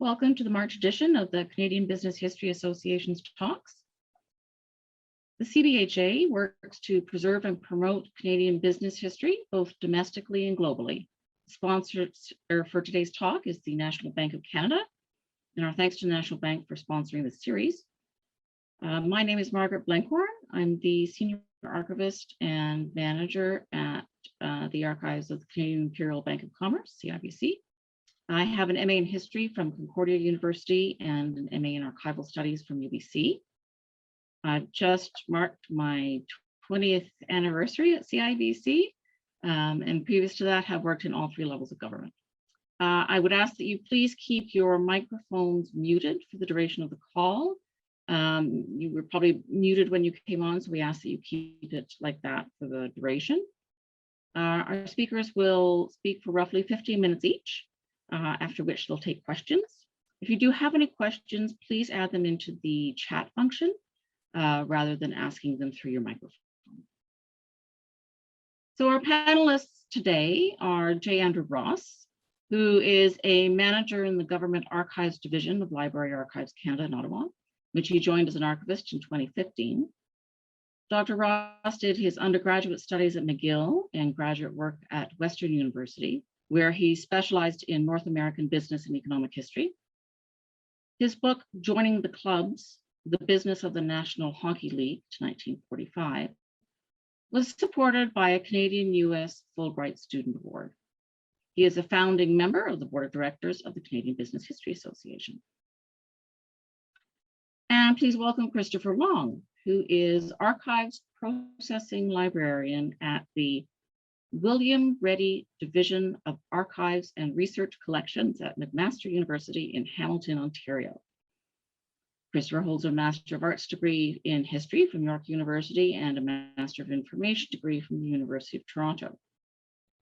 Welcome to the March edition of the Canadian Business History Association's talks. The CBHA works to preserve and promote Canadian business history, both domestically and globally. The sponsor for today's talk is the National Bank of Canada, and our thanks to the National Bank for sponsoring this series. My name is Margaret Blenkhorn. I'm the Senior Archivist and Manager at the Archives of the Canadian Imperial Bank of Commerce, CIBC. I have an MA in History from Concordia University and an MA in Archival Studies from UBC. I've just marked my 20th anniversary at CIBC, and previous to that have worked in all three levels of government. I would ask that you please keep your microphones muted for the duration of the call. You were probably muted when you came on, so we ask that you keep it like that for the duration. Our speakers will speak for roughly 15 minutes each, after which they'll take questions. If you do have any questions, please add them into the chat function rather than asking them through your microphone. So our panelists today are J. Andrew Ross, who is a manager in the Government Archives Division of Library Archives Canada in Ottawa, which he joined as an archivist in 2015. Dr. Ross did his undergraduate studies at McGill and graduate work at Western University, where he specialized in North American business and economic history. His book, Joining the Clubs, The Business of the National Hockey League to 1945, was supported by a Canadian-US Fulbright Student Award. He is a founding member of the Board of Directors of the Canadian Business History Association. And please welcome Christopher Long, who is Archives Processing Librarian at the William Reddy Division of Archives and Research Collections at McMaster University in Hamilton, Ontario. Christopher holds a Master of Arts degree in History from York University and a Master of Information degree from the University of Toronto.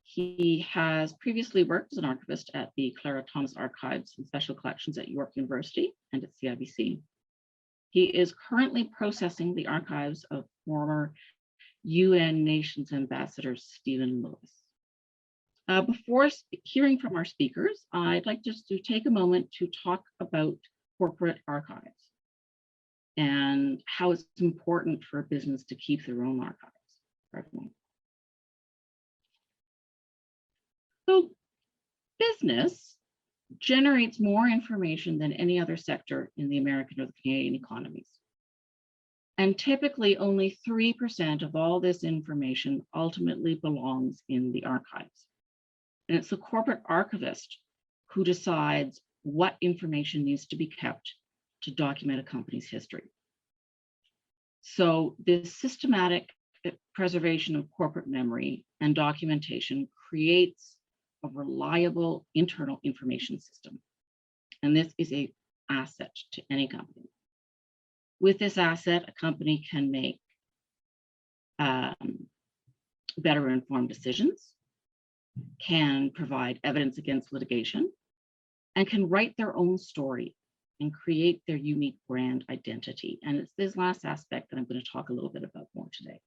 He has previously worked as an archivist at the Clara Thomas Archives and Special Collections at York University and at CIBC. He is currently processing the archives of former UN Nations Ambassador Stephen Lewis. Before hearing from our speakers, I'd like just to take a moment to talk about corporate archives and how it's important for a business to keep their own archives. So business generates more information than any other sector in the American or the Canadian economies. And typically only 3% of all this information ultimately belongs in the archives. And it's the corporate archivist who decides what information needs to be kept to document a company's history. So this systematic preservation of corporate memory and documentation creates a reliable internal information system. And this is an asset to any company. With this asset, a company can make better informed decisions, can provide evidence against litigation, and can write their own story and create their unique brand identity. And it's this last aspect that I'm going to talk a little bit about more today.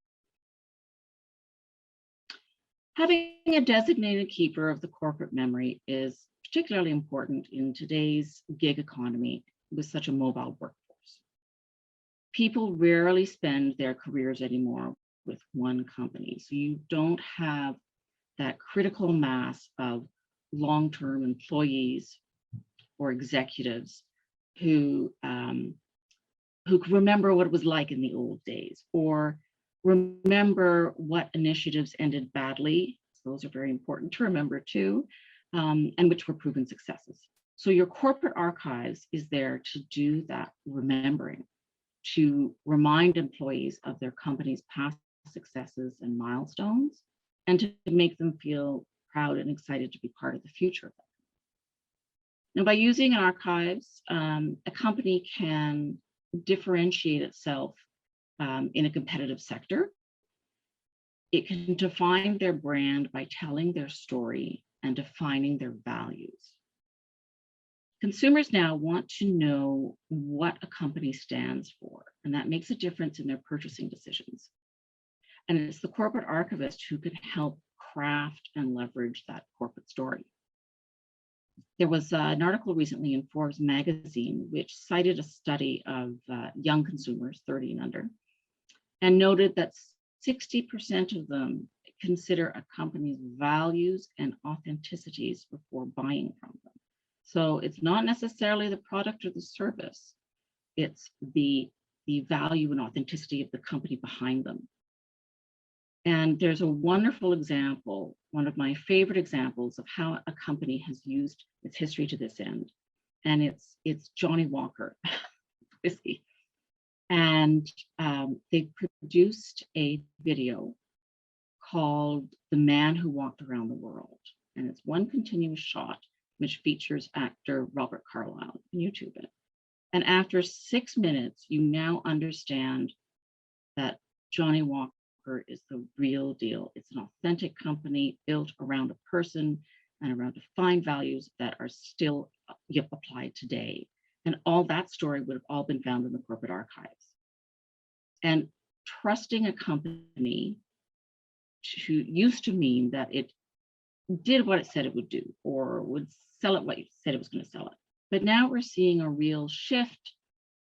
Having a designated keeper of the corporate memory is particularly important in today's gig economy with such a mobile workforce. People rarely spend their careers anymore with one company. So you don't have that critical mass of long-term employees or executives who remember what it was like in the old days or remember what initiatives ended badly. Those are very important to remember too, and which were proven successes. So your corporate archives is there to do that remembering, to remind employees of their company's past successes and milestones, and to make them feel proud and excited to be part of the future of that. Now, by using archives, a company can differentiate itself in a competitive sector. It can define their brand by telling their story and defining their values. Consumers now want to know what a company stands for, and that makes a difference in their purchasing decisions. And it's the corporate archivist who can help craft and leverage that corporate story. There was an article recently in Forbes magazine which cited a study of young consumers, 30 and under, and noted that 60% of them consider a company's values and authenticities before buying from them. So it's not necessarily the product or the service, it's the value and authenticity of the company behind them. And there's a wonderful example, one of my favorite examples of how a company has used its history to this end. And it's Johnnie Walker whiskey. And they produced a video called The Man Who Walked Around the World. And it's one continuous shot, which features actor Robert Carlyle. You can YouTube it. And after 6 minutes, you now understand that Johnnie Walker is the real deal. It's an authentic company built around a person and around defined values that are still applied today. And all that story would have all been found in the corporate archives. And trusting a company used to mean that it did what it said it would do, or would sell it what it said it was going to sell it. But now we're seeing a real shift,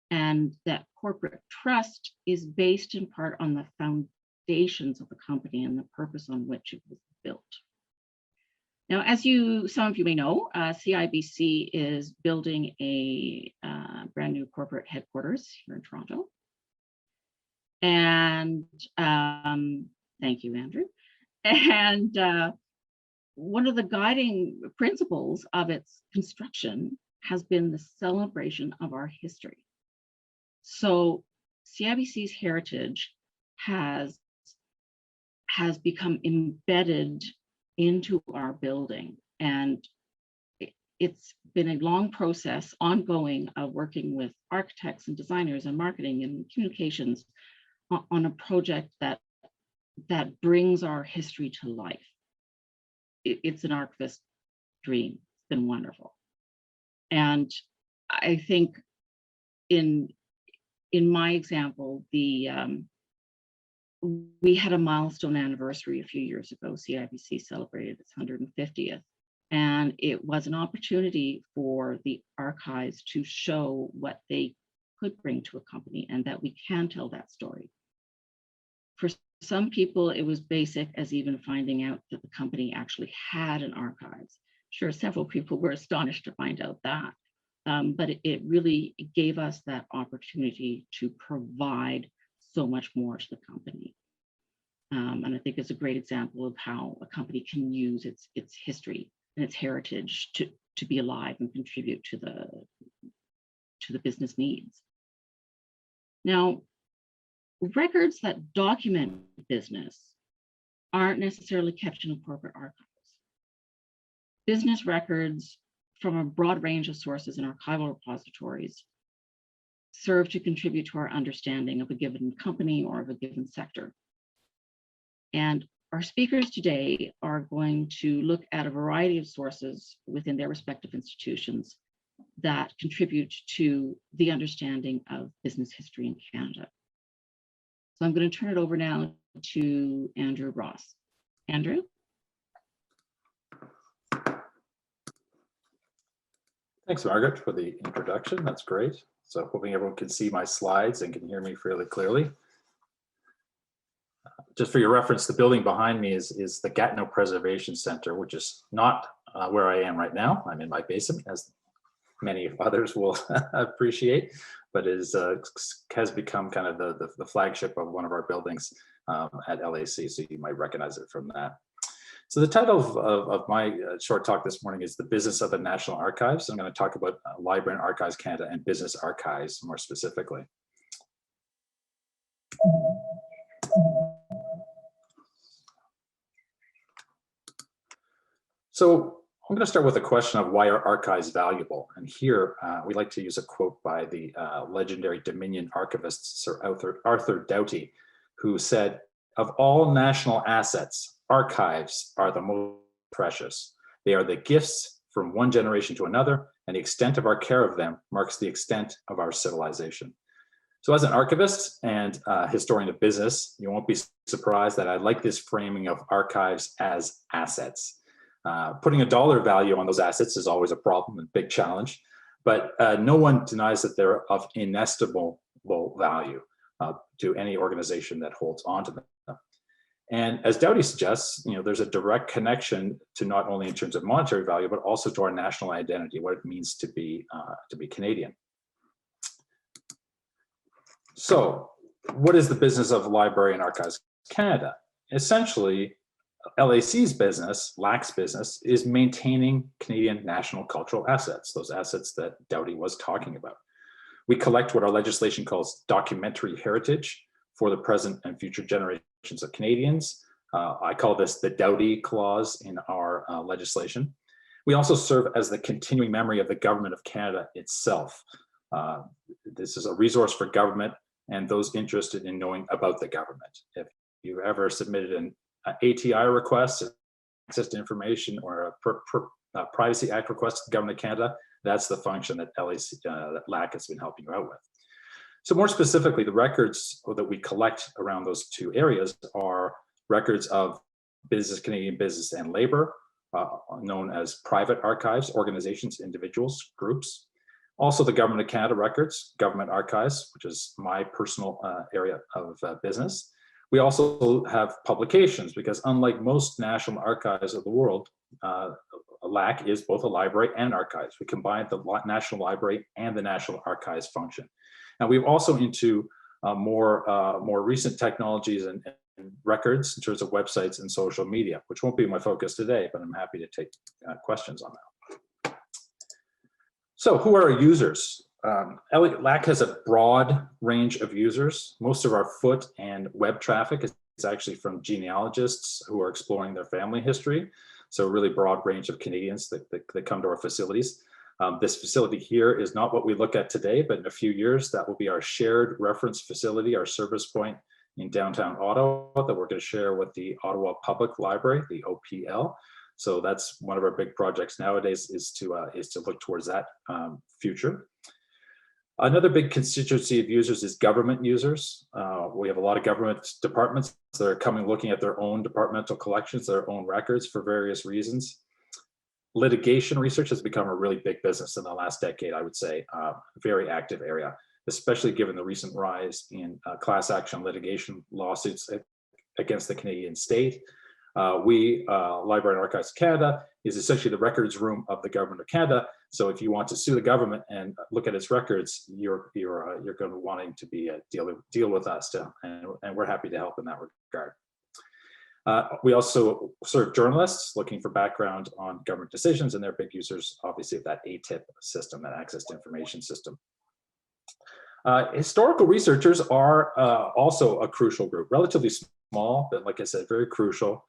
and that corporate trust is based in part on the foundations of the company and the purpose on which it was built. Now, as some of you may know, CIBC is building a brand new corporate headquarters here in Toronto. And thank you, Andrew. And one of the guiding principles of its construction has been the celebration of our history. So CIBC's heritage has become embedded into our building. And it's been a long process, ongoing, of working with architects and designers and marketing and communications on a project that brings our history to life. It's an archivist dream. It's been wonderful. And I think in my example, we had a milestone anniversary a few years ago. CIBC celebrated its 150th. And it was an opportunity for the archives to show what they could bring to a company and that we can tell that story. For some people, it was basic as even finding out that the company actually had an archives. Sure, several people were astonished to find out that, but it really gave us that opportunity to provide so much more to the company. And I think it's a great example of how a company can use its history and its heritage to be alive and contribute to the business needs. Now, records that document business aren't necessarily kept in a corporate archives. Business records from a broad range of sources and archival repositories serve to contribute to our understanding of a given company or of a given sector. And our speakers today are going to look at a variety of sources within their respective institutions that contribute to the understanding of business history in Canada. So I'm going to turn it over now to Andrew Ross. Andrew? Thanks, Margaret, for the introduction. That's great. So hoping everyone can see my slides and can hear me fairly clearly. Just for your reference, the building behind me is the Gatineau Preservation Center, which is not where I am right now. I'm in my basement, as many others will appreciate, but has become kind of the flagship of one of our buildings at LAC, so you might recognize it from that. So the title of my short talk this morning is The Business of the National Archives. I'm going to talk about Librarian Archives Canada and business archives more specifically. So I'm going to start with a question of why are archives valuable? And here we like to use a quote by the legendary Dominion archivist, Sir Arthur Doughty, who said, "Of all national assets, archives are the most precious. They are the gifts from one generation to another, and the extent of our care of them marks the extent of our civilization." So as an archivist and historian of business, you won't be surprised that I like this framing of archives as assets. Putting a dollar value on those assets is always a problem and big challenge, but no one denies that they're of inestimable value to any organization that holds onto them. And as Dowdy suggests, there's a direct connection to not only in terms of monetary value, but also to our national identity, what it means to be Canadian. So what is the business of Librarian Archives Canada? Essentially, LAC's business, LAC's business, is maintaining Canadian national cultural assets, those assets that Dowdy was talking about. We collect what our legislation calls documentary heritage for the present and future generations of Canadians. I call this the Dowdy clause in our legislation. We also serve as the continuing memory of the government of Canada itself. This is a resource for government and those interested in knowing about the government. If you ever submitted an ATI request, access to information, or a Privacy Act request to the government of Canada, that's the function that LAC has been helping you out with. So more specifically, the records that we collect around those two areas are records of Canadian business and labor, known as private archives, organizations, individuals, groups. Also the Government of Canada records, government archives, which is my personal area of business. We also have publications, because unlike most national archives of the world, LAC is both a library and archives. We combine the National Library and the National Archives function. And we've also into more recent technologies and records in terms of websites and social media, which won't be my focus today, but I'm happy to take questions on that. So who are our users? LAC has a broad range of users. Most of our foot and web traffic is actually from genealogists who are exploring their family history. So a really broad range of Canadians that come to our facilities. This facility here is not what we look at today, but in a few years, that will be our shared reference facility, our service point in downtown Ottawa that we're going to share with the Ottawa Public Library, the OPL. So that's one of our big projects nowadays, is to look towards that future. Another big constituency of users is government users. We have a lot of government departments that are coming looking at their own departmental collections, their own records for various reasons. Litigation research has become a really big business in the last decade, I would say, very active area, especially given the recent rise in class action litigation lawsuits against the Canadian state. Librarian Archives Canada is essentially the records room of the Government of Canada. So if you want to sue the government and look at its records, you're going to be wanting to be deal with us, and we're happy to help in that regard. We also serve journalists looking for background on government decisions, and they're big users, obviously, of that ATIP system, that access to information system. Historical researchers are also a crucial group, relatively small, but like I said, very crucial.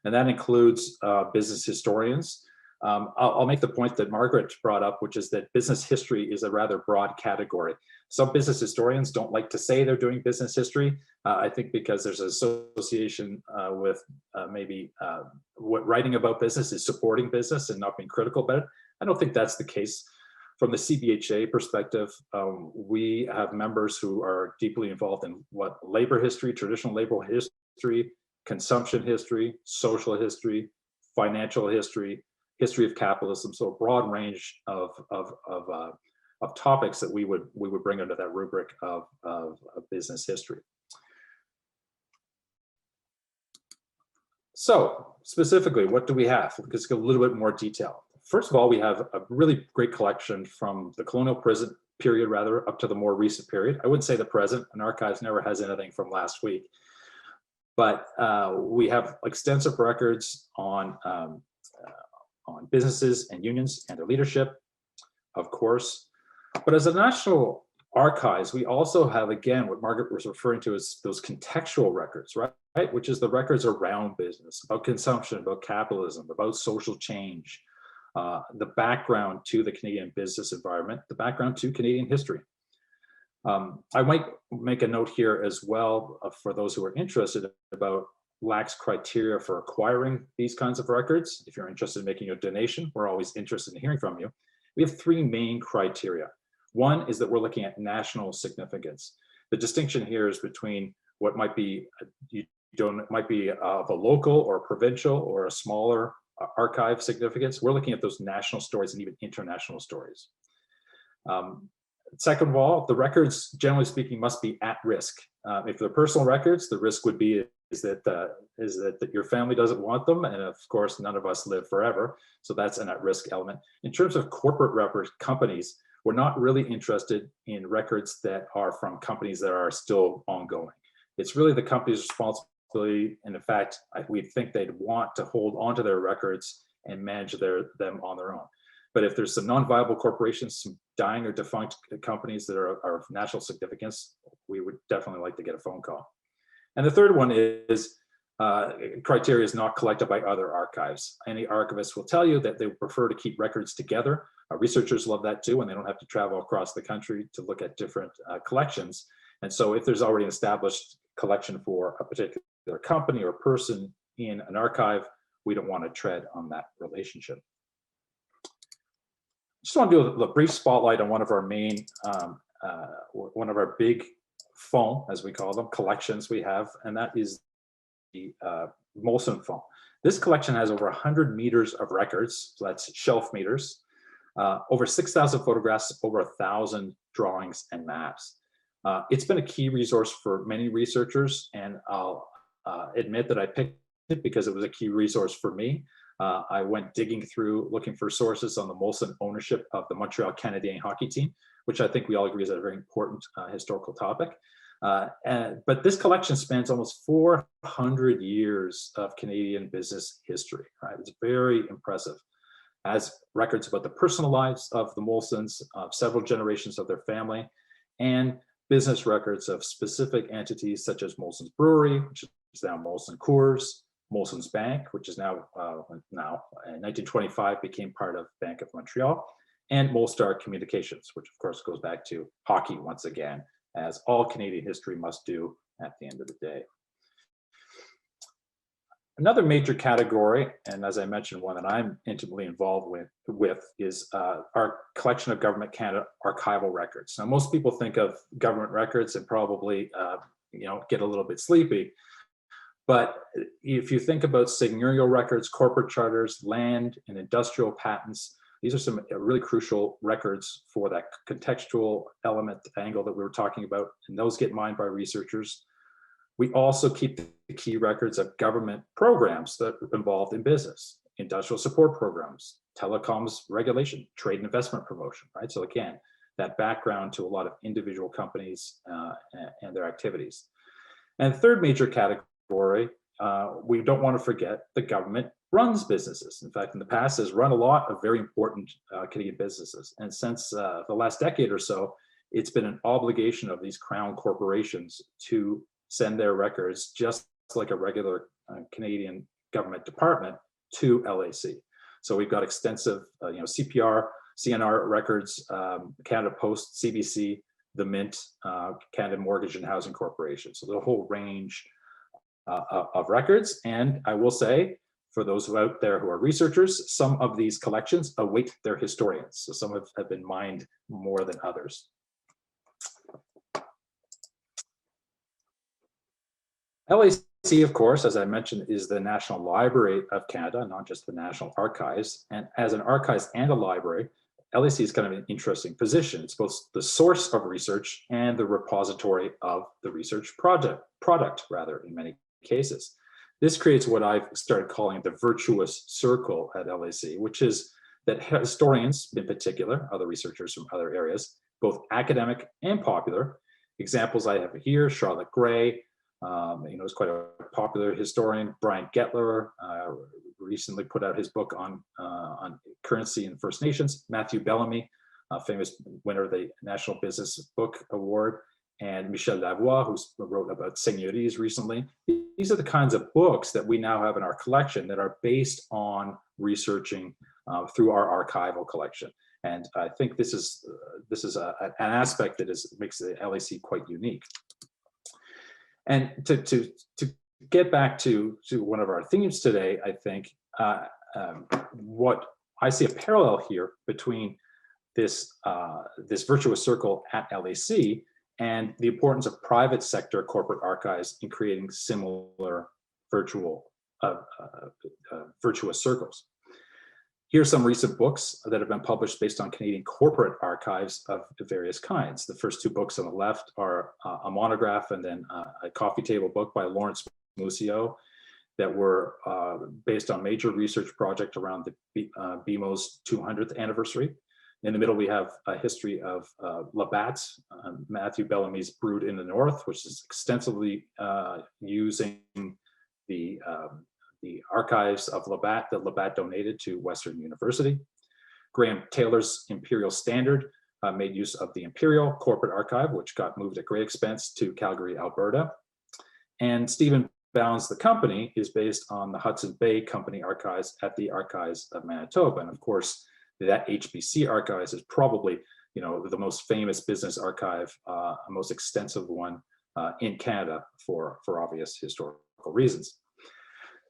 And that includes business historians. I'll make the point that Margaret brought up, which is that business history is a rather broad category. Some business historians don't like to say they're doing business history. I think because there's an association with maybe what writing about business is supporting business and not being critical about it. I don't think that's the case. From the CBHA perspective, we have members who are deeply involved in what labor history, traditional labor history, consumption history, social history, financial history, history of capitalism. So a broad range of topics that we would bring under that rubric of business history. So specifically, what do we have? Let's go a little bit more detail. First of all, we have a really great collection from the colonial period, rather, up to the more recent period. I wouldn't say the present. An archives never has anything from last week. But we have extensive records on businesses and unions and their leadership, of course. But as a national archives, we also have, again, what Margaret was referring to as those contextual records, right? Which is the records around business, about consumption, about capitalism, about social change, the background to the Canadian business environment, the background to Canadian history. I might make a note here as well for those who are interested about LAC's criteria for acquiring these kinds of records. If you're interested in making a donation, we're always interested in hearing from you. We have three main criteria. One is that we're looking at national significance. The distinction here is between what might be of a local or a provincial or a smaller archive significance. We're looking at those national stories and even international stories. Second of all, the records, generally speaking, must be at risk. If they're personal records, the risk would be is that your family doesn't want them, and of course, none of us live forever. So that's an at-risk element. In terms of corporate records, companies, we're not really interested in records that are from companies that are still ongoing. It's really the company's responsibility, and in fact, we think they'd want to hold onto their records and manage them on their own. But if there's some non-viable corporations, some dying or defunct companies that are of national significance, we would definitely like to get a phone call. And the third one is criteria is not collected by other archives. Any archivist will tell you that they prefer to keep records together. Researchers love that too, and they don't have to travel across the country to look at different collections. And so if there's already an established collection for a particular company or person in an archive, we don't want to tread on that relationship. Just want to do a brief spotlight on one of our main, one of our big fonds, as we call them, collections we have, and that is the Molson fond. This collection has over 100 meters of records, so that's shelf meters, over 6,000 photographs, over 1,000 drawings and maps. It's been a key resource for many researchers, and I'll admit that I picked it because it was a key resource for me. I went digging through, looking for sources on the Molson ownership of the Montreal Canadiens hockey team, which I think we all agree is a very important historical topic. But this collection spans almost 400 years of Canadian business history, right? It's very impressive. As records about the personal lives of the Molsons, of several generations of their family, and business records of specific entities such as Molson's Brewery, which is now Molson Coors, Molson's Bank, which is now in 1925 became part of Bank of Montreal, and Molstar Communications, which of course goes back to hockey once again, as all Canadian history must do at the end of the day. Another major category, and as I mentioned, one that I'm intimately involved with is our collection of Government Canada archival records. Now, most people think of government records and probably get a little bit sleepy. But if you think about seigneurial records, corporate charters, land and industrial patents, these are some really crucial records for that contextual element angle that we were talking about, and those get mined by researchers. We also keep the key records of government programs that are involved in business, industrial support programs, telecoms regulation, trade and investment promotion, right? So again, that background to a lot of individual companies and their activities. And third major category, we don't want to forget the government runs businesses. In fact, in the past has run a lot of very important Canadian businesses. And since the last decade or so, it's been an obligation of these crown corporations to send their records, just like a regular Canadian government department, to LAC. So we've got extensive CPR, CNR records, Canada Post, CBC, the Mint, Canada Mortgage and Housing Corporation. So the whole range of records. And I will say, for those out there who are researchers, some of these collections await their historians. So some have been mined more than others. LAC, of course, as I mentioned, is the National Library of Canada, not just the National Archives. And as an archives and a library, LAC is kind of an interesting position. It's both the source of research and the repository of the research product, in many cases. This creates what I've started calling the virtuous circle at LAC, which is that historians in particular, other researchers from other areas, both academic and popular, examples I have here, Charlotte Gray, is quite a popular historian. Brian Gettler recently put out his book on currency and First Nations. Matthew Bellamy, a famous winner of the National Business Book Award, and Michel Lavoie, who wrote about seigneuries recently. These are the kinds of books that we now have in our collection that are based on researching through our archival collection. And I think this is an aspect that makes the LAC quite unique. And to get back to one of our themes today, I think what I see a parallel here between this virtuous circle at LAC and the importance of private sector corporate archives in creating similar virtuous circles. Here are some recent books that have been published based on Canadian corporate archives of various kinds. The first two books on the left are a monograph and then a coffee table book by Lawrence Musio that were based on major research project around the BMO's 200th anniversary. In the middle, we have a history of Labatt's, Matthew Bellamy's Brood in the North, which is extensively using the archives of Labatt that Labatt donated to Western University. Graham Taylor's Imperial Standard made use of the Imperial Corporate Archive, which got moved at great expense to Calgary, Alberta. And Stephen Bound's The Company is based on the Hudson Bay Company archives at the Archives of Manitoba. And of course, that HBC archives is probably, the most famous business archive, most extensive one in Canada for obvious historical reasons.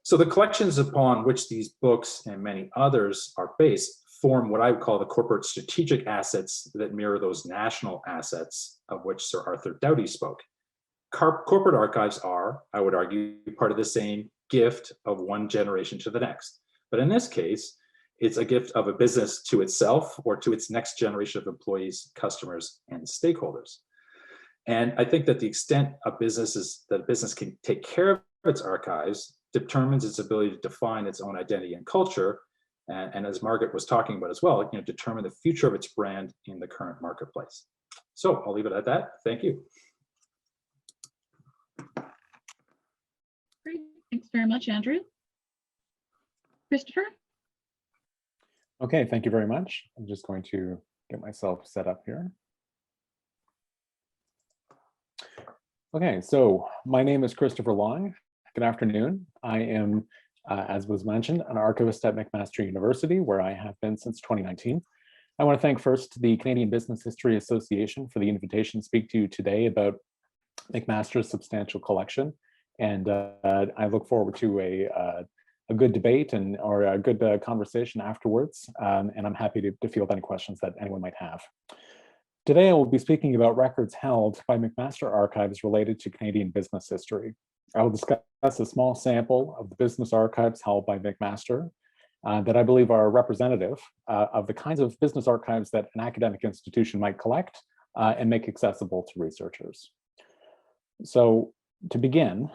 So the collections upon which these books and many others are based form what I would call the corporate strategic assets that mirror those national assets of which Sir Arthur Doughty spoke. Corporate archives are, I would argue, part of the same gift of one generation to the next. But in this case, it's a gift of a business to itself or to its next generation of employees, customers, and stakeholders. And I think that the extent of that a business can take care of its archives determines its ability to define its own identity and culture, and as Margaret was talking about as well, determine the future of its brand in the current marketplace. So I'll leave it at that. Thank you. Great, thanks very much, Andrew. Christopher? Okay, thank you very much. I'm just going to get myself set up here. Okay, so my name is Christopher Long. Good afternoon. I am, as was mentioned, an archivist at McMaster University, where I have been since 2019. I want to thank first the Canadian Business History Association for the invitation to speak to you today about McMaster's substantial collection. And I look forward to a good debate or a good conversation afterwards. And I'm happy to field any questions that anyone might have. Today, I will be speaking about records held by McMaster archives related to Canadian business history. I will discuss a small sample of the business archives held by McMaster that I believe are representative of the kinds of business archives that an academic institution might collect and make accessible to researchers. So to begin,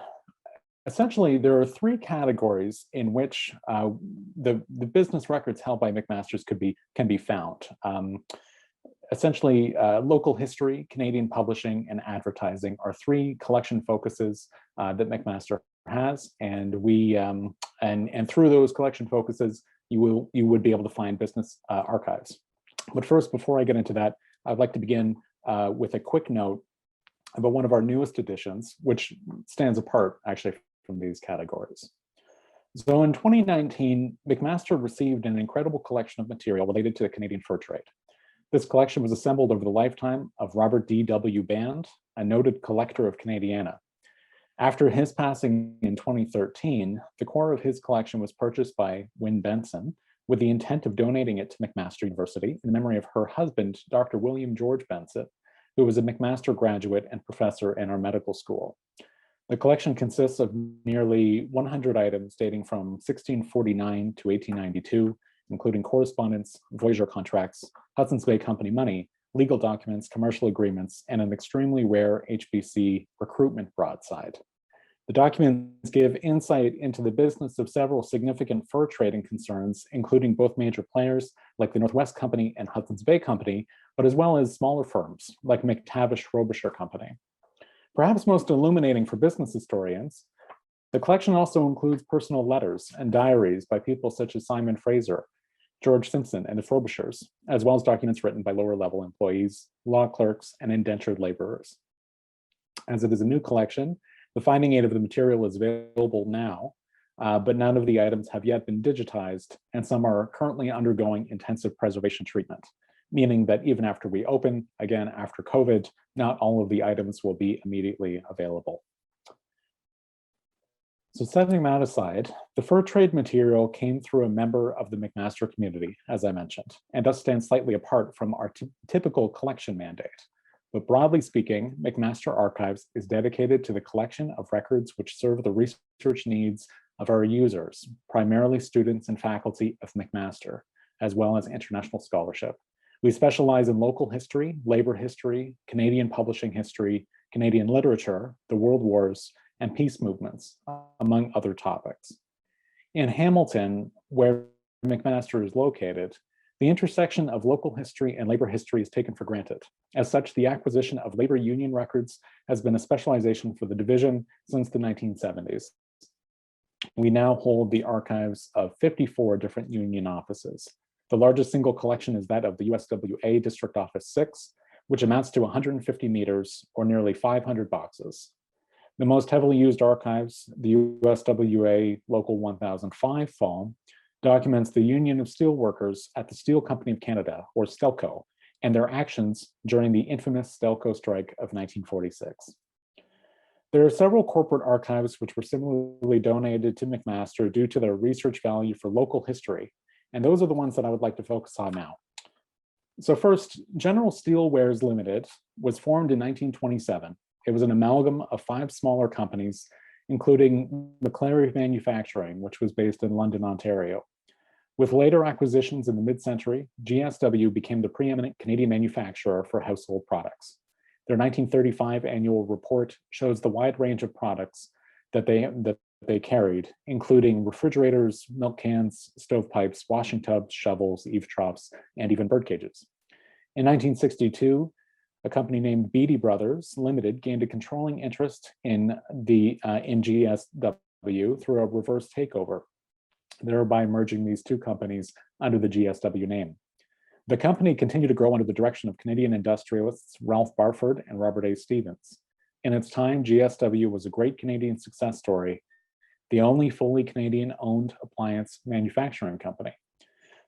essentially, there are three categories in which the business records held by McMaster's can be found. Essentially, local history, Canadian publishing, and advertising are three collection focuses that McMaster has, and and through those collection focuses, you would be able to find business archives. But first, before I get into that, I'd like to begin with a quick note about one of our newest editions, which stands apart actually from these categories. So in 2019, McMaster received an incredible collection of material related to the Canadian fur trade. This collection was assembled over the lifetime of Robert D.W. Band, a noted collector of Canadiana. After his passing in 2013, the core of his collection was purchased by Wynne Benson with the intent of donating it to McMaster University in memory of her husband, Dr. William George Benson, who was a McMaster graduate and professor in our medical school. The collection consists of nearly 100 items dating from 1649 to 1892, including correspondence, voyager contracts, Hudson's Bay Company money, legal documents, commercial agreements, and an extremely rare HBC recruitment broadside. The documents give insight into the business of several significant fur trading concerns, including both major players like the Northwest Company and Hudson's Bay Company, but as well as smaller firms like McTavish Frobisher Company. Perhaps most illuminating for business historians, the collection also includes personal letters and diaries by people such as Simon Fraser, George Simpson, and the Frobishers, as well as documents written by lower-level employees, law clerks, and indentured laborers. As it is a new collection, the finding aid of the material is available now, but none of the items have yet been digitized, and some are currently undergoing intensive preservation treatment, meaning that even after we open, again after COVID, not all of the items will be immediately available. So setting that aside, the fur trade material came through a member of the McMaster community, as I mentioned, and thus stands slightly apart from our typical collection mandate. But broadly speaking, McMaster Archives is dedicated to the collection of records which serve the research needs of our users, primarily students and faculty of McMaster, as well as international scholarship. We specialize in local history, labor history, Canadian publishing history, Canadian literature, the world wars, and peace movements, among other topics. In Hamilton, where McMaster is located, the intersection of local history and labor history is taken for granted. As such, the acquisition of labor union records has been a specialization for the division since the 1970s. We now hold the archives of 54 different union offices. The largest single collection is that of the USWA District Office 6, which amounts to 150 meters or nearly 500 boxes. The most heavily used archives, the USWA Local 1005 Fall, documents the Union of Steelworkers at the Steel Company of Canada, or Stelco, and their actions during the infamous Stelco strike of 1946. There are several corporate archives which were similarly donated to McMaster due to their research value for local history, and those are the ones that I would like to focus on now. So first, General Steelwares Limited was formed in 1927. It was an amalgam of 5 smaller companies, including McClary Manufacturing, which was based in London, Ontario. With later acquisitions in the mid-century, GSW became the preeminent Canadian manufacturer for household products. Their 1935 annual report shows the wide range of products that they carried, including refrigerators, milk cans, stovepipes, washing tubs, shovels, eave troughs, and even bird cages. In 1962, a company named Beatty Brothers Limited gained a controlling interest in GSW through a reverse takeover, thereby merging these two companies under the GSW name. The company continued to grow under the direction of Canadian industrialists Ralph Barford and Robert A. Stevens. In its time, GSW was a great Canadian success story, the only fully Canadian-owned appliance manufacturing company.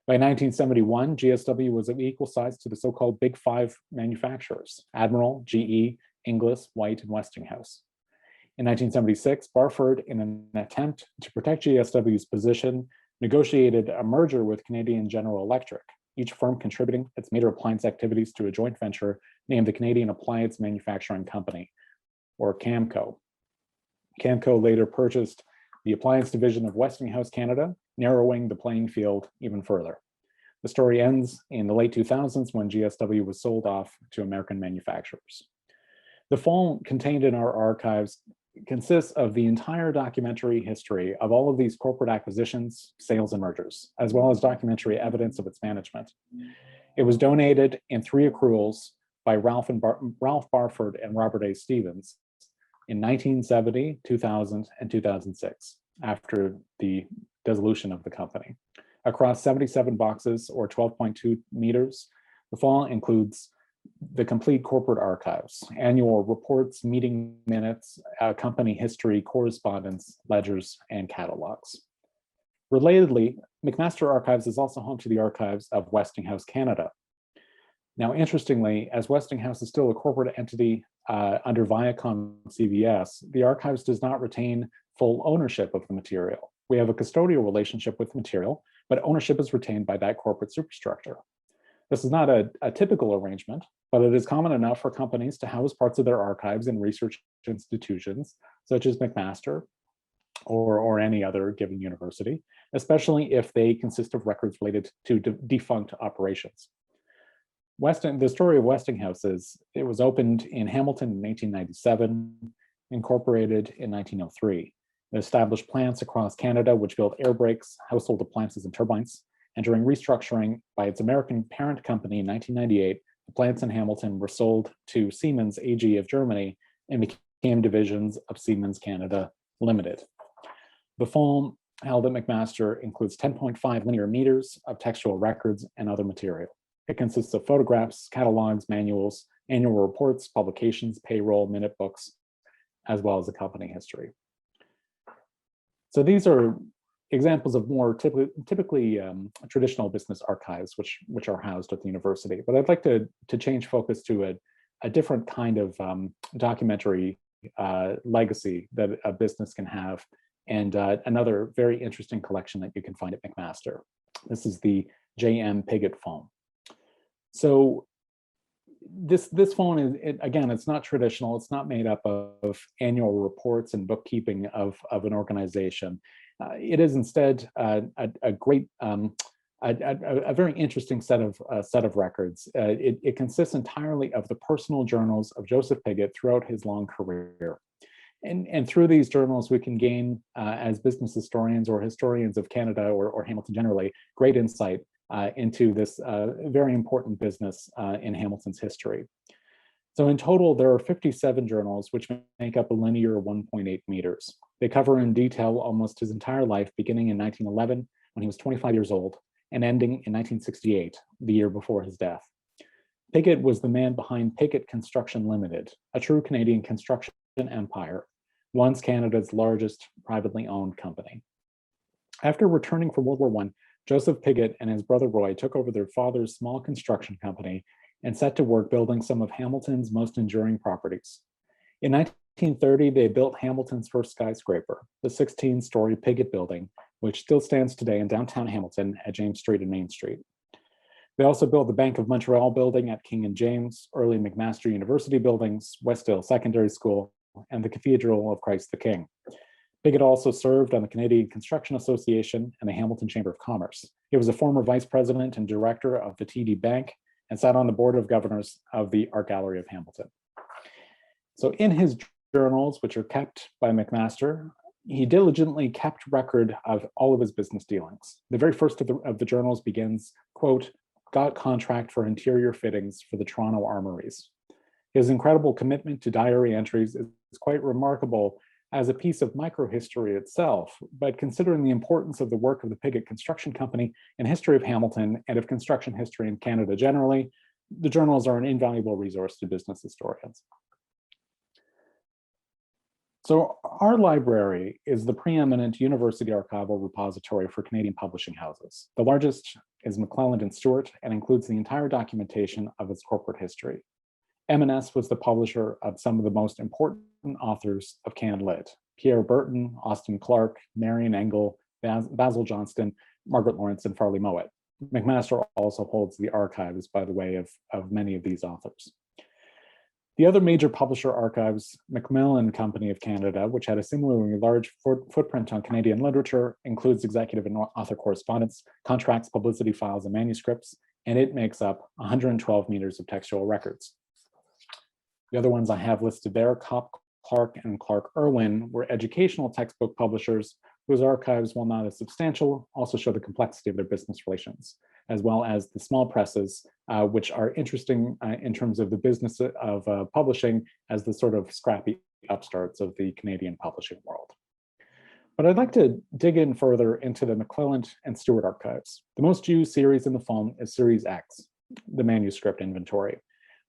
By 1971, GSW was of equal size to the so-called Big Five manufacturers, Admiral, GE, Inglis, White, and Westinghouse. In 1976, Barford, in an attempt to protect GSW's position, negotiated a merger with Canadian General Electric, each firm contributing its major appliance activities to a joint venture named the Canadian Appliance Manufacturing Company, or CAMCO. CAMCO later purchased the appliance division of Westinghouse Canada, narrowing the playing field even further. The story ends in the late 2000s when GSW was sold off to American manufacturers. The fall contained in our archives consists of the entire documentary history of all of these corporate acquisitions, sales, and mergers, as well as documentary evidence of its management. It was donated in 3 accruals by Ralph Barford and Robert A. Stevens in 1970, 2000, and 2006, after the dissolution of the company. Across 77 boxes or 12.2 meters, the fall includes the complete corporate archives, annual reports, meeting minutes, company history, correspondence, ledgers, and catalogs. Relatedly, McMaster Archives is also home to the archives of Westinghouse Canada. Now, interestingly, as Westinghouse is still a corporate entity under Viacom CBS, the archives does not retain full ownership of the material. We have a custodial relationship with the material, but ownership is retained by that corporate superstructure. This is not a typical arrangement, but it is common enough for companies to house parts of their archives in research institutions, such as McMaster or any other given university, especially if they consist of records related to defunct operations. The story of Westinghouse is it was opened in Hamilton in 1897, incorporated in 1903. It established plants across Canada which built air brakes, household appliances, and turbines. And during restructuring by its American parent company in 1998, the plants in Hamilton were sold to Siemens AG of Germany and became divisions of Siemens Canada Limited. The film held at McMaster includes 10.5 linear meters of textual records and other material. It consists of photographs, catalogs, manuals, annual reports, publications, payroll, minute books, as well as the company history. So these are examples of more typically traditional business archives, which are housed at the university. But I'd like to change focus to a different kind of documentary legacy that a business can have, and another very interesting collection that you can find at McMaster. This is the J.M. Pigott phone. So this phone is, again, it's not traditional. It's not made up of annual reports and bookkeeping of an organization. It is instead a great a very interesting set of records. It consists entirely of the personal journals of Joseph Pigott throughout his long career. And through these journals, we can gain, as business historians or historians of Canada or Hamilton generally, great insight into this very important business in Hamilton's history. So in total, there are 57 journals, which make up a linear 1.8 meters. They cover in detail almost his entire life, beginning in 1911, when he was 25 years old, and ending in 1968, the year before his death. Pigott was the man behind Pigott Construction Limited, a true Canadian construction empire, once Canada's largest privately owned company. After returning from World War I, Joseph Pigott and his brother Roy took over their father's small construction company and set to work building some of Hamilton's most enduring properties. In 1930, they built Hamilton's first skyscraper, the 16-story Pigott Building, which still stands today in downtown Hamilton at James Street and Main Street. They also built the Bank of Montreal building at King and James, early McMaster University buildings, Westdale Secondary School, and the Cathedral of Christ the King. Pigott also served on the Canadian Construction Association and the Hamilton Chamber of Commerce. He was a former vice president and director of the TD Bank and sat on the board of governors of the Art Gallery of Hamilton. So in his journals, which are kept by McMaster, he diligently kept record of all of his business dealings. The very first of the journals begins, quote, "Got contract for interior fittings for the Toronto armories." His incredible commitment to diary entries is quite remarkable as a piece of microhistory itself, but considering the importance of the work of the Pigott Construction Company in history of Hamilton and of construction history in Canada generally, the journals are an invaluable resource to business historians. So our library is the preeminent university archival repository for Canadian publishing houses. The largest is McClelland and Stewart and includes the entire documentation of its corporate history. M&S was the publisher of some of the most important authors of Can Lit: Pierre Burton, Austin Clarke, Marion Engel, Basil Johnston, Margaret Lawrence, and Farley Mowat. McMaster also holds the archives, by the way, of many of these authors. The other major publisher archives, Macmillan Company of Canada, which had a similarly large footprint on Canadian literature, includes executive and author correspondence, contracts, publicity files, and manuscripts, and it makes up 112 meters of textual records. The other ones I have listed there, Kopp, Clark, and Clark Irwin, were educational textbook publishers whose archives, while not as substantial, also show the complexity of their business relations, as well as the small presses, which are interesting in terms of the business of publishing as the sort of scrappy upstarts of the Canadian publishing world. But I'd like to dig in further into the McClelland and Stewart archives. The most used series in the film is Series X, the manuscript inventory,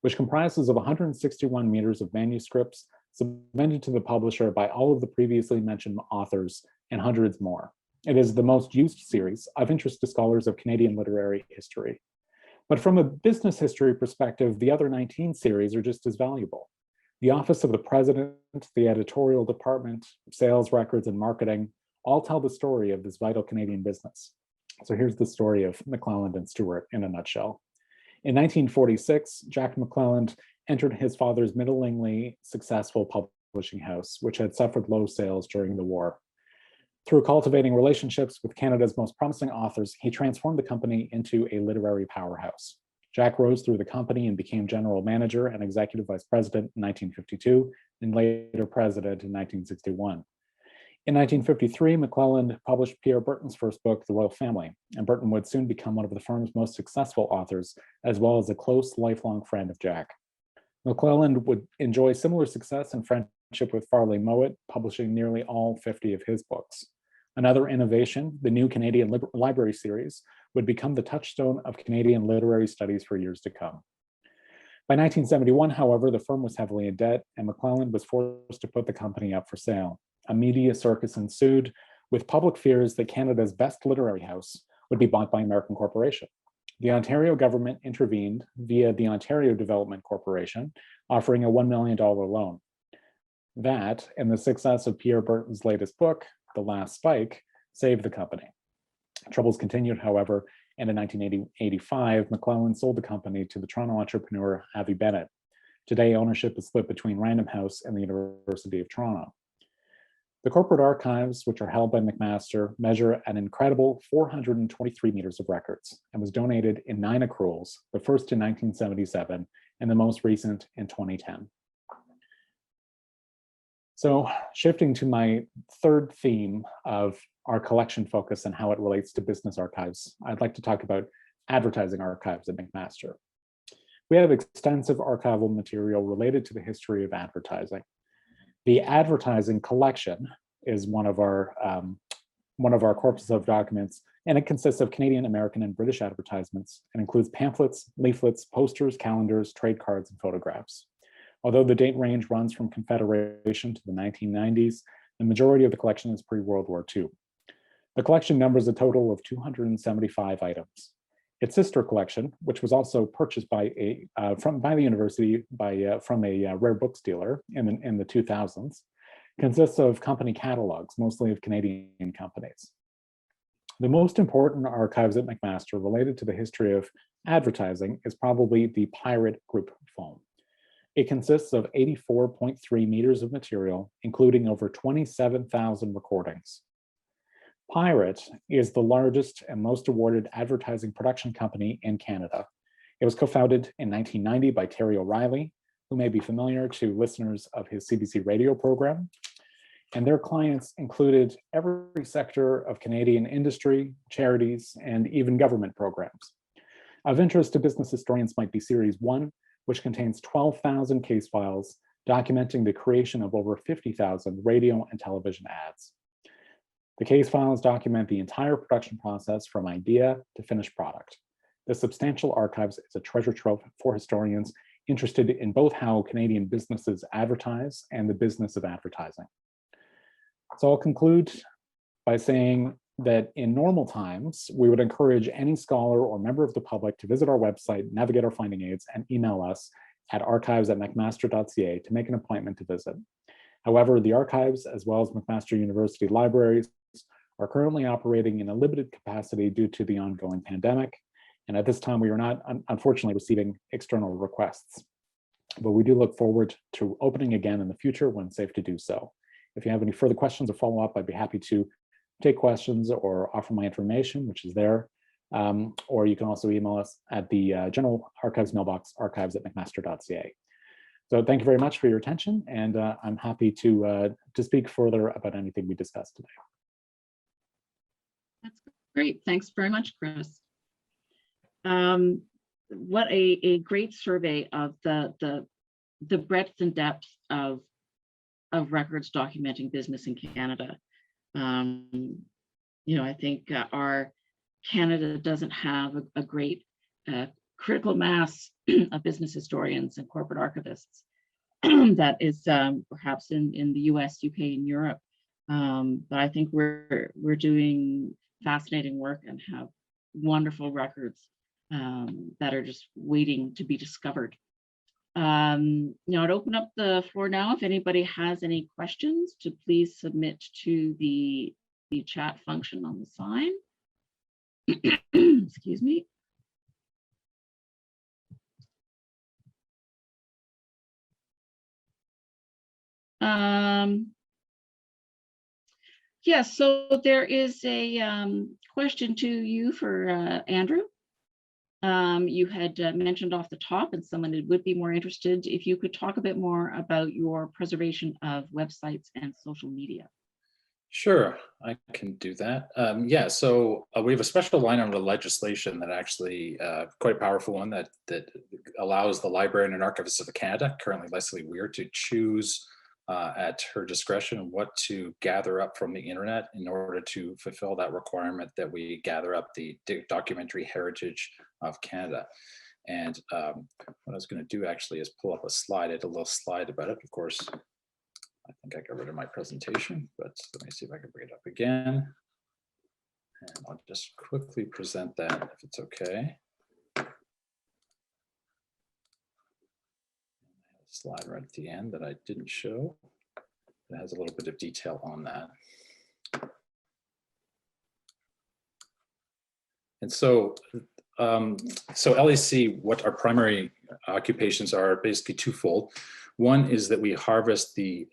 which comprises of 161 meters of manuscripts submitted to the publisher by all of the previously mentioned authors and hundreds more. It is the most used series of interest to scholars of Canadian literary history. But from a business history perspective, the other 19 series are just as valuable. The Office of the President, the editorial department, sales records, and marketing all tell the story of this vital Canadian business. So here's the story of McClelland and Stewart in a nutshell. In 1946, Jack McClelland entered his father's middlingly successful publishing house, which had suffered low sales during the war. Through cultivating relationships with Canada's most promising authors, he transformed the company into a literary powerhouse. Jack rose through the company and became general manager and executive vice president in 1952, and later president in 1961. In 1953, McClelland published Pierre Burton's first book, The Royal Family, and Burton would soon become one of the firm's most successful authors, as well as a close, lifelong friend of Jack. McClelland would enjoy similar success and friendship with Farley Mowat, publishing nearly all 50 of his books. Another innovation, the new Canadian Library series, would become the touchstone of Canadian literary studies for years to come. By 1971, however, the firm was heavily in debt, and McClelland was forced to put the company up for sale. A media circus ensued, with public fears that Canada's best literary house would be bought by American corporation. The Ontario government intervened via the Ontario Development Corporation, offering a $1 million loan. That, and the success of Pierre Burton's latest book, The Last Spike, saved the company. Troubles continued, however, and in 1985, McClelland sold the company to the Toronto entrepreneur Avi Bennett. Today, ownership is split between Random House and the University of Toronto. The corporate archives, which are held by McMaster, measure an incredible 423 meters of records and was donated in 9 accruals, the first in 1977 and the most recent in 2010. So shifting to my third theme of our collection focus and how it relates to business archives, I'd like to talk about advertising archives at McMaster. We have extensive archival material related to the history of advertising. The advertising collection is one of our corpus of documents, and it consists of Canadian, American, and British advertisements and includes pamphlets, leaflets, posters, calendars, trade cards, and photographs. Although the date range runs from Confederation to the 1990s, the majority of the collection is pre-World War II. The collection numbers a total of 275 items. Its sister collection, which was also purchased by the university from a rare books dealer in the 2000s, consists of company catalogs, mostly of Canadian companies. The most important archives at McMaster related to the history of advertising is probably the Pirate Group phone. It consists of 84.3 meters of material, including over 27,000 recordings. Pirate is the largest and most awarded advertising production company in Canada. It was co-founded in 1990 by Terry O'Reilly, who may be familiar to listeners of his CBC radio program. And their clients included every sector of Canadian industry, charities, and even government programs. Of interest to business historians might be Series 1, which contains 12,000 case files documenting the creation of over 50,000 radio and television ads. The case files document the entire production process from idea to finished product. The substantial archives is a treasure trove for historians interested in both how Canadian businesses advertise and the business of advertising. So I'll conclude by saying that in normal times, we would encourage any scholar or member of the public to visit our website, navigate our finding aids, and email us at archives@mcmaster.ca to make an appointment to visit. However, the archives, as well as McMaster University libraries, are currently operating in a limited capacity due to the ongoing pandemic. And at this time, we are not, unfortunately, receiving external requests. But we do look forward to opening again in the future when safe to do so. If you have any further questions or follow-up, I'd be happy to take questions or offer my information, which is there. Or you can also email us at the general archives mailbox, archives@mcmaster.ca. So thank you very much for your attention, and I'm happy to speak further about anything we discussed today. That's great. Thanks very much, Chris. What a great survey of the breadth and depth of records documenting business in Canada. I think our Canada doesn't have a great critical mass of business historians and corporate archivists that is perhaps in the US, UK, and Europe. But I think we're doing fascinating work and have wonderful records that are just waiting to be discovered. I'd open up the floor now. If anybody has any questions, to please submit to the chat function on the sign. Excuse me. Yes, so there is a question to you for Andrew. You had mentioned off the top, and someone that would be more interested, if you could talk a bit more about your preservation of websites and social media. Sure, I can do that. Yeah, so we have a special line under legislation that actually, quite a powerful one that allows the Librarian and Archivist of Canada, currently Leslie Weir, to choose at her discretion what to gather up from the internet in order to fulfill that requirement that we gather up the documentary heritage of Canada. And what I was going to do actually is pull up a slide. I had a little slide about it. Of course, I think I got rid of my presentation, but let me see if I can bring it up again. And I'll just quickly present that if it's okay. Slide right at the end that I didn't show. It has a little bit of detail on that. And so so LAC, what our primary occupations are basically twofold. One is that we harvest the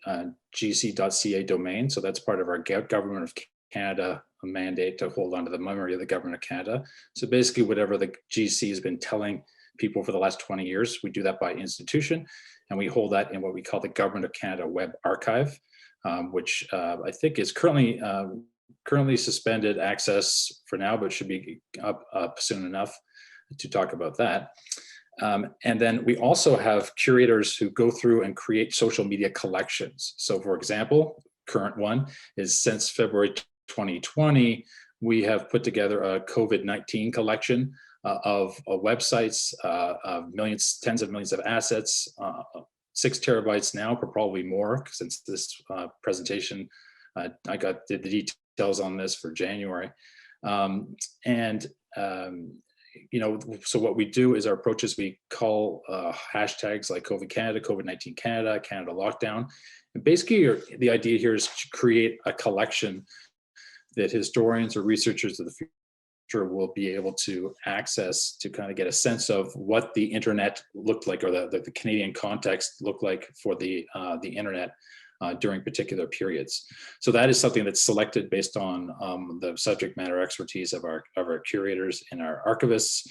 gc.ca domain. So that's part of our Government of Canada mandate to hold on to the memory of the Government of Canada. So basically whatever the GC has been telling people for the last 20 years, we do that by institution, and we hold that in what we call the Government of Canada Web Archive, which I think is currently suspended access for now, but should be up soon enough to talk about that. And then we also have curators who go through and create social media collections. So for example, current one is since February 2020, we have put together a COVID-19 collection of websites, of millions, tens of millions of assets, 6 terabytes now, but probably more since this presentation, I got the details on this for January. You know, so what we do is our approach is we call hashtags like COVID Canada, COVID-19 Canada, Canada lockdown. And basically the idea here is to create a collection that historians or researchers of the future will be able to access to kind of get a sense of what the internet looked like, or the Canadian context looked like for the internet during particular periods. So that is something that's selected based on the subject matter expertise of our curators and our archivists.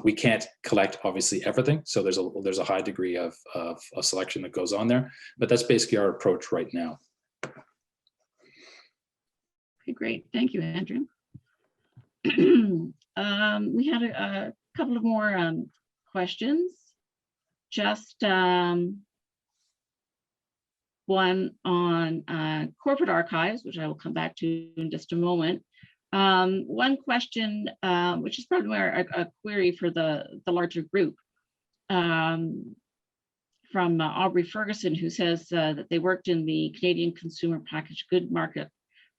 We can't collect obviously everything, so there's a high degree of a selection that goes on there, but that's basically our approach right now. Okay, great, thank you, Andrew. We had a couple of more questions. Just one on corporate archives, which I will come back to in just a moment. One question, which is probably more a query for the larger group, from Aubrey Ferguson, who says that they worked in the Canadian consumer packaged good market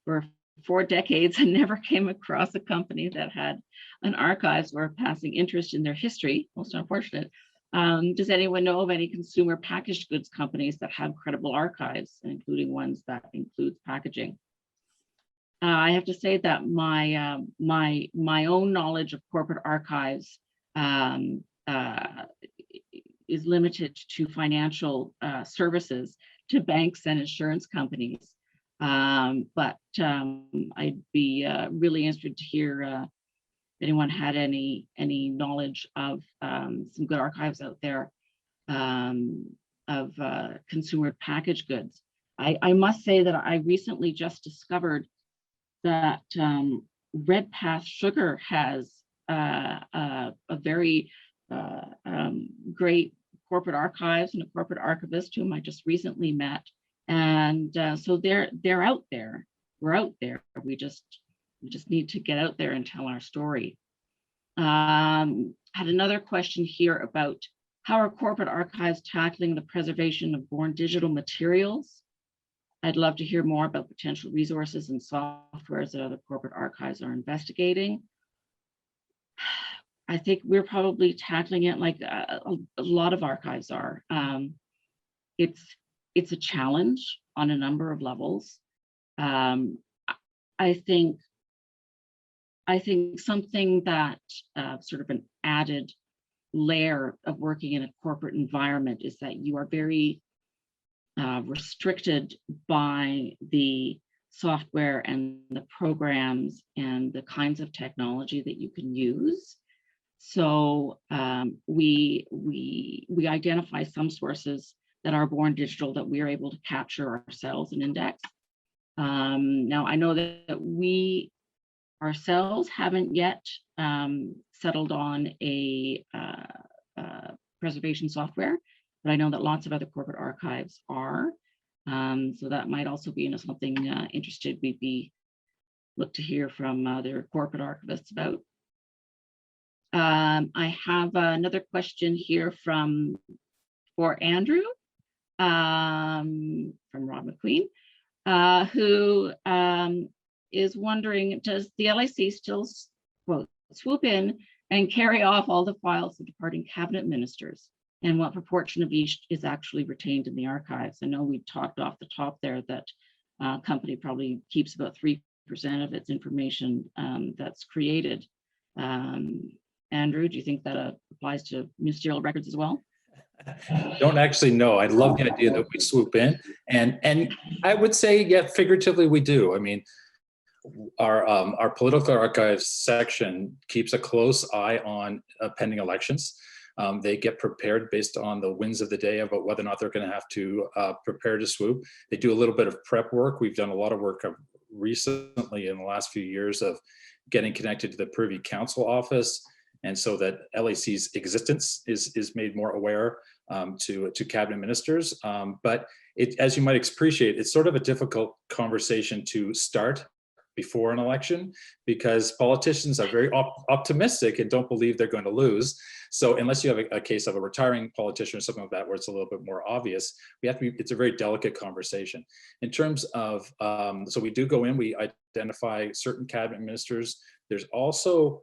for 4 decades and never came across a company that had an archives or a passing interest in their history. Most unfortunate. Does anyone know of any consumer packaged goods companies that have credible archives, including ones that include packaging? I have to say that my my own knowledge of corporate archives is limited to financial services, to banks and insurance companies. But I'd be really interested to hear if anyone had any knowledge of some good archives out there of consumer packaged goods. I must say that I recently just discovered that Red Path Sugar has a very great corporate archives and a corporate archivist whom I just recently met. And so they're out there. We're out there. We just need to get out there and tell our story. Had another question here about how are corporate archives tackling the preservation of born digital materials? I'd love to hear more about potential resources and softwares that other corporate archives are investigating. I think we're probably tackling it like a lot of archives are. It's a challenge on a number of levels. I think something that sort of an added layer of working in a corporate environment is that you are very restricted by the software and the programs and the kinds of technology that you can use. So we identify some sources that are born digital that we are able to capture ourselves and index. Now I know that we ourselves haven't yet settled on a preservation software, but I know that lots of other corporate archives are. So that might also be something interested we'd be look to hear from their corporate archivists about. I have another question here for Andrew from Rob McQueen, who is wondering, does the LIC still, quote, swoop in and carry off all the files of departing cabinet ministers? And what proportion of each is actually retained in the archives? I know we talked off the top there that company probably keeps about 3% of its information that's created. Andrew, do you think that applies to ministerial records as well? Don't actually know. I love the idea that we swoop in, and I would say, yeah, figuratively we do. I mean, our political archives section keeps a close eye on pending elections. They get prepared based on the winds of the day about whether or not they're going to have to prepare to swoop. They do a little bit of prep work. We've done a lot of work recently in the last few years of getting connected to the Privy Council office, and so that LAC's existence is made more aware to cabinet ministers. But as you might appreciate, it's sort of a difficult conversation to start before an election, because politicians are very optimistic and don't believe they're going to lose. So unless you have a case of a retiring politician or something like that, where it's a little bit more obvious, it's a very delicate conversation. In terms of, so we do go in, we identify certain cabinet ministers. There's also,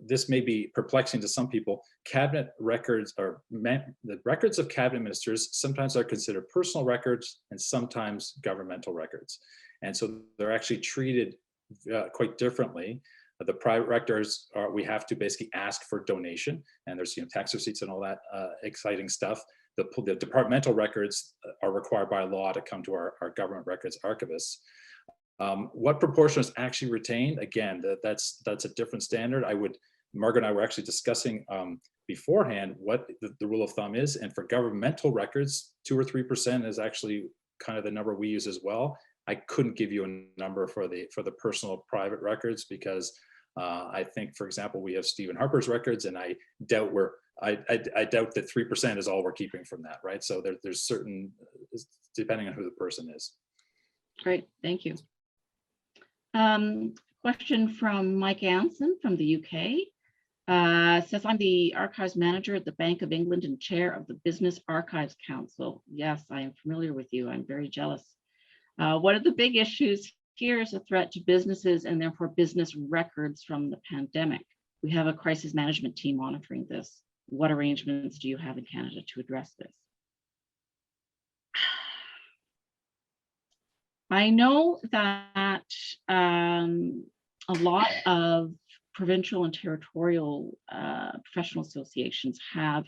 this may be perplexing to some people, cabinet records or the records of cabinet ministers sometimes are considered personal records and sometimes governmental records. And so they're actually treated quite differently. The private records we have to basically ask for donation, and there's tax receipts and all that exciting stuff. The departmental records are required by law to come to our government records archivists. What proportion is actually retained? Again, that's a different standard. Margaret and I were actually discussing beforehand what the rule of thumb is, and for governmental records, 2 or 3% is actually kind of the number we use as well. I couldn't give you a number for the personal private records, because I think, for example, we have Stephen Harper's records, and I doubt that 3% is all we're keeping from that, right? So there's certain, depending on who the person is. Great, thank you. Question from Mike Anson from the UK. Says, I'm the archives manager at the Bank of England and chair of the Business Archives Council. Yes, I am familiar with you. I'm very jealous. One of the big issues here is a threat to businesses and therefore business records from the pandemic. We have a crisis management team monitoring this. What arrangements do you have in Canada to address this? I know that a lot of provincial and territorial professional associations have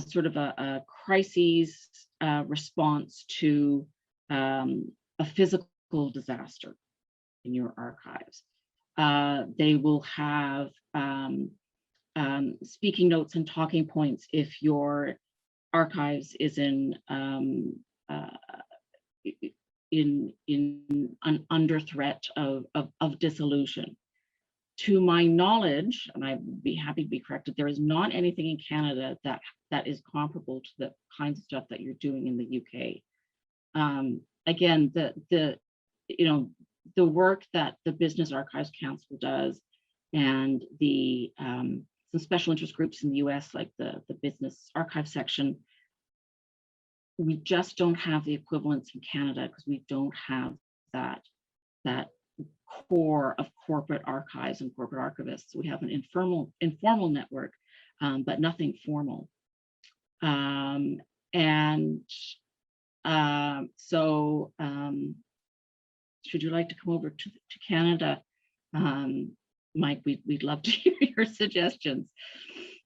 sort of a crises response to a physical disaster in your archives. They will have speaking notes and talking points if your archives is under threat of dissolution. To my knowledge, and I would be happy to be corrected, there is not anything in Canada that is comparable to the kinds of stuff that you're doing in the UK. Again, the work that the Business Archives Council does, and some special interest groups in the US, like the Business Archive section, we just don't have the equivalents in Canada, because we don't have that core of corporate archives and corporate archivists. We have an informal network, but nothing formal. So should you like to come over to Canada, Mike, we'd love to hear your suggestions.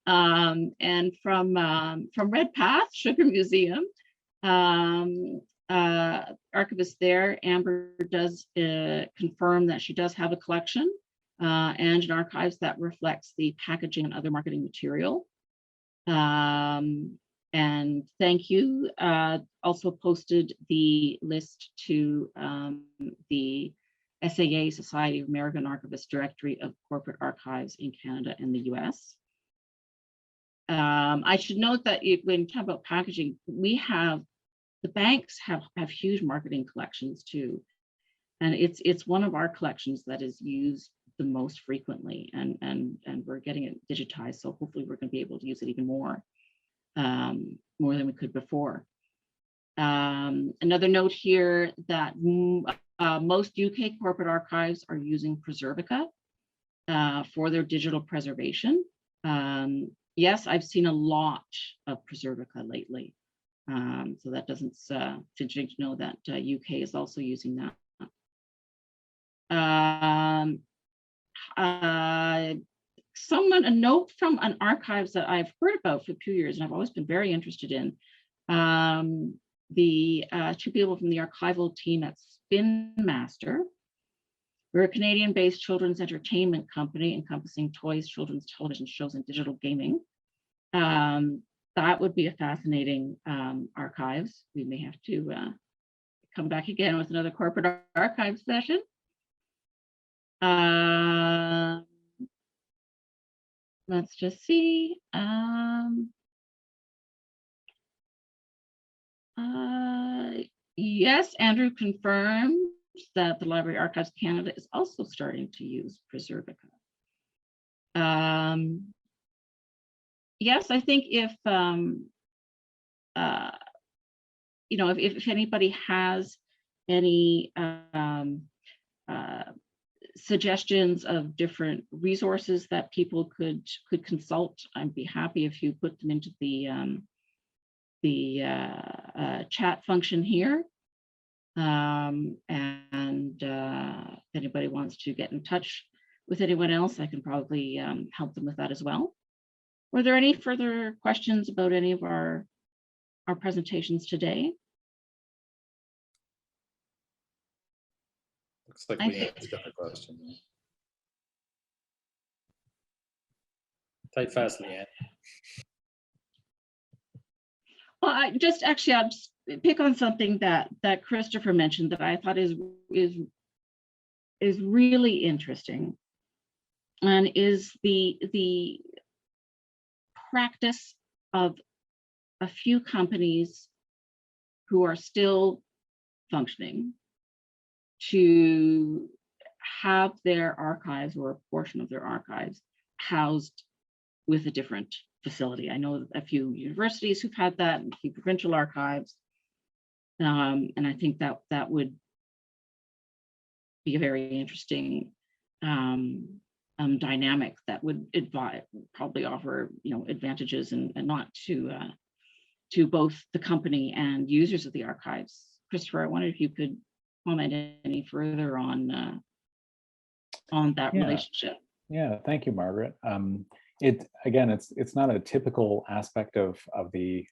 And from Red Path Sugar Museum, archivist there, Amber, does confirm that she does have a collection and an archives that reflects the packaging and other marketing material. And thank you. Also posted the list to the SAA, Society of American Archivists Directory of Corporate Archives in Canada and the US. I should note that when you talk about packaging, the banks have huge marketing collections too. And it's one of our collections that is used the most frequently, and we're getting it digitized. So hopefully we're going to be able to use it even more than we could before. Another note here that most UK corporate archives are using Preservica for their digital preservation. Yes, I've seen a lot of Preservica lately. So that doesn't, it's interesting to know that UK is also using that. a note from an archives that I've heard about for a few years, and I've always been very interested in. The two people from the archival team at McMaster. We're a Canadian-based children's entertainment company encompassing toys, children's television shows, and digital gaming. That would be a fascinating archives. We may have to come back again with another corporate archive session. Let's just see. Yes, Andrew confirms that the Library Archives Canada is also starting to use Preservica. Yes, I think if you know, if anybody has any suggestions of different resources that people could consult, I'd be happy if you put them into the chat function here. And if anybody wants to get in touch with anyone else, I can probably help them with that as well. Were there any further questions about any of our presentations today? Looks like we answered the question. Type fast, Leanne. Well, I'll just pick on something that Christopher mentioned that I thought is really interesting, and is the practice of a few companies who are still functioning to have their archives, or a portion of their archives, housed with a different facility. I know a few universities who've had that, and a few provincial archives, and I think that would be a very interesting dynamic that would probably offer, you know, advantages and not to both the company and users of the archives. Christopher, I wondered if you could comment any further on that relationship. Yeah, thank you, Margaret. It's not a typical aspect of the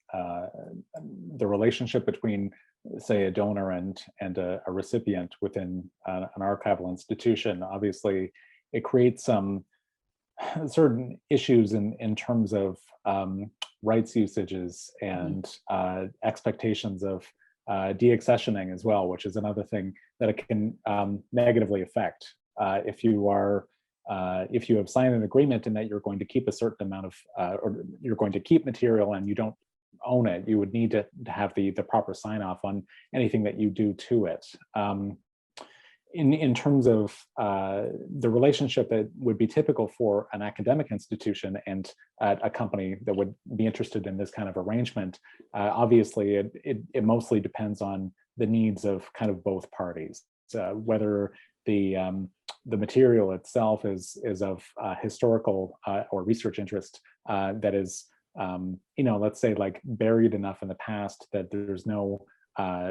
relationship between, say, a donor and a recipient within an archival institution. Obviously, it creates some certain issues in terms of rights usages and expectations of deaccessioning as well, which is another thing that it can negatively affect. If you have signed an agreement and that you're going to keep a certain amount of, or you're going to keep material and you don't own it, you would need to have the proper sign off on anything that you do to it. In terms of the relationship that would be typical for an academic institution and a company that would be interested in this kind of arrangement, obviously it mostly depends on the needs of kind of both parties. Whether the material itself is of historical or research interest that is, you know, let's say, like, buried enough in the past that there's no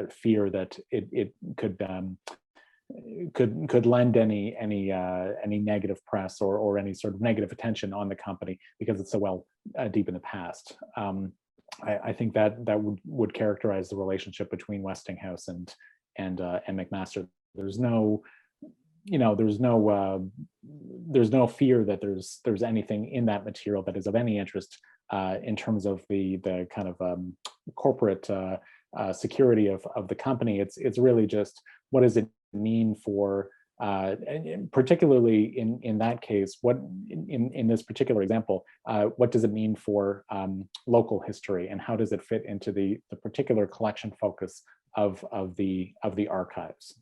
fear that it could lend any negative press or any sort of negative attention on the company because it's so well deep in the past. I think that would characterize the relationship between Westinghouse and McMaster. There's no fear that there's anything in that material that is of any interest in terms of the kind of corporate security of the company. It's really just, what does it mean for, particularly in that case, what in this particular example, what does it mean for local history, and how does it fit into the particular collection focus of the archives?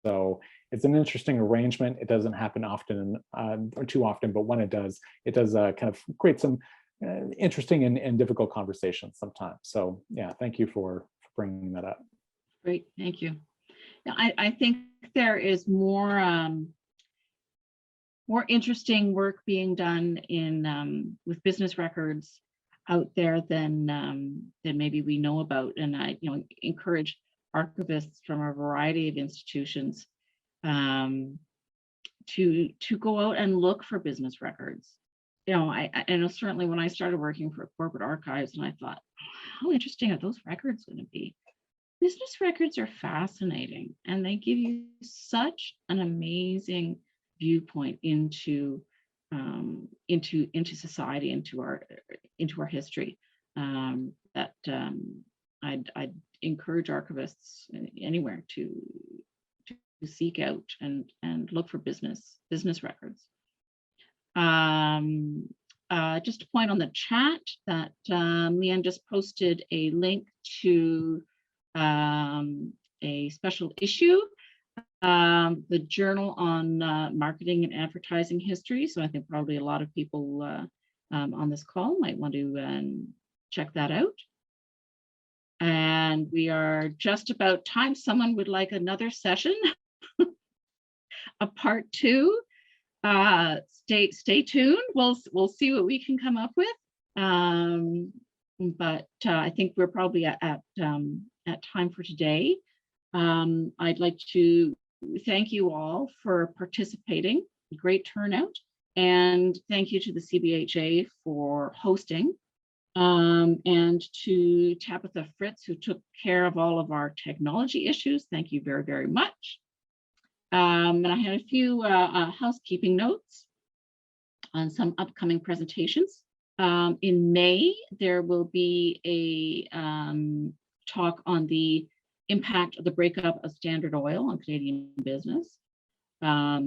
So it's an interesting arrangement. It doesn't happen often, or too often, but when it does kind of create some interesting and difficult conversations sometimes. So yeah, thank you for bringing that up. Great, thank you. Now, I think there is more interesting work being done in with business records out there than maybe we know about, and I encourage archivists from a variety of institutions to go out and look for business records. You know, I know certainly when I started working for corporate archives, and I thought, how interesting are those records going to be? Business records are fascinating, and they give you such an amazing viewpoint into society, into our history. I'd encourage archivists anywhere to seek out and look for business records. Just a point on the chat that Leanne just posted a link to a special issue, the Journal on Marketing and Advertising History. So I think probably a lot of people on this call might want to check that out. And we are just about time. Someone would like another session, a part 2. Stay tuned. We'll see what we can come up with. But I think we're probably at time for today. I'd like to thank you all for participating. Great turnout, and thank you to the CBHA for hosting. And to Tabitha Fritz, who took care of all of our technology issues. Thank you very, very much. And I had a few housekeeping notes on some upcoming presentations. In May, there will be a talk on the impact of the breakup of Standard Oil on Canadian business,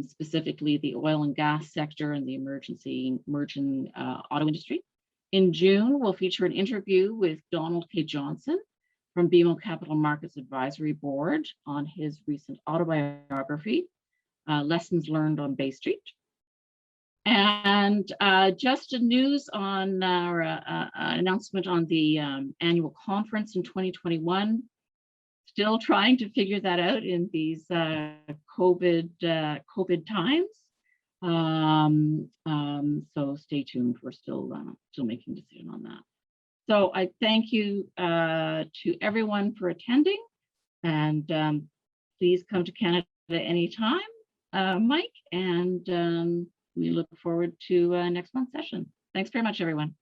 specifically the oil and gas sector and the emerging auto industry. In June, we'll feature an interview with Donald K. Johnson from BMO Capital Markets Advisory Board on his recent autobiography, Lessons Learned on Bay Street. And just a news on our announcement on the annual conference in 2021. Still trying to figure that out in these COVID times. So stay tuned. We're still making a decision on that. So I thank you to everyone for attending, and please come to Canada anytime, Mike, and we look forward to next month's session. Thanks very much, everyone.